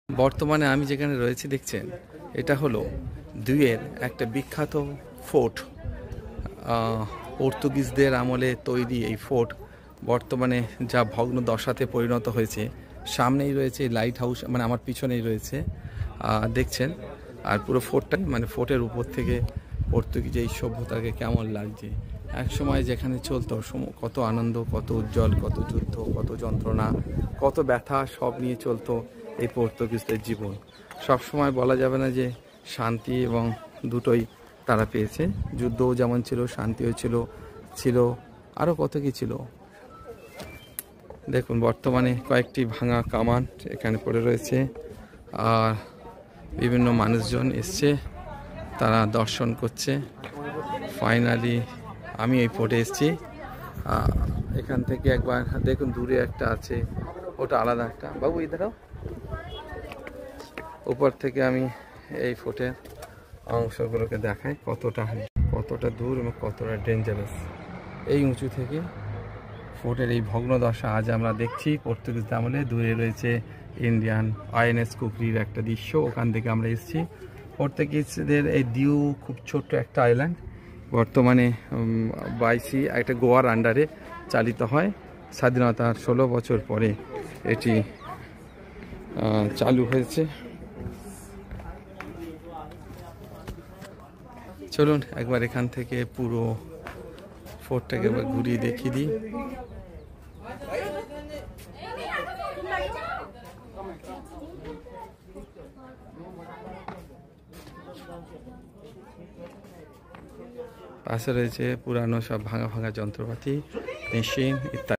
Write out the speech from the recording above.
বর্তমানে আমি যেখানে রয়েছি দেখছেন, এটা হলো দুইয়ের একটা বিখ্যাত ফোর্ট। পর্তুগিজদের আমলে তৈরি এই ফোর্ট বর্তমানে যা ভগ্ন দশাতে পরিণত হয়েছে। সামনেই রয়েছে লাইট হাউস, মানে আমার পিছনেই রয়েছে দেখছেন। আর পুরো ফোর্টটাই, মানে ফোর্টের উপর থেকে পর্তুগিজ এই সভ্যতাকে কেমন লাগছে। এক সময় যেখানে চলতো কত আনন্দ, কত উজ্জ্বল, কত যুদ্ধ, কত যন্ত্রণা, কত ব্যথা, সব নিয়ে চলতো এই পর্তুগিজদের জীবন। সব সময় বলা যাবে না যে শান্তি এবং দুটোই তারা পেয়েছে। যুদ্ধও যেমন ছিল, শান্তিও ছিল আরও কত কি ছিল। দেখুন বর্তমানে কয়েকটি ভাঙা কামান এখানে পড়ে রয়েছে, আর বিভিন্ন মানুষজন এসছে, তারা দর্শন করছে। ফাইনালি আমি এই ফোর্টে এসেছি। এখান থেকে একবার দেখুন, দূরে একটা আছে, ওটা আলাদা একটা। বাবু এই দাঁড়াও। উপর থেকে আমি এই ফোর্টের অংশগুলোকে দেখাই, কতটা দূর এবং কতটা ডেঞ্জারাস। এই উঁচু থেকে ফোর্টের এই ভগ্নদশা আজ আমরা দেখছি পর্তুগিজ আমলে। দূরে রয়েছে ইন্ডিয়ান আইএনএস কুকরির একটা দৃশ্য, ওখান থেকে আমরা এসেছি। পর্তুগিজদের এই দিউ খুব ছোট্ট একটা আইল্যান্ড, বর্তমানে বাইসি একটা গোয়ার আন্ডারে চালিত হয়। স্বাধীনতার 16 বছর পরে এটি চালু হয়েছে। চলুন একবার এখান থেকে পুরো ফোর্টটাকে একবার ঘুরিয়ে দেখিয়ে দিই। পাশে রয়েছে পুরানো সব ভাঙা যন্ত্রপাতি, মেশিন ইত্যাদি।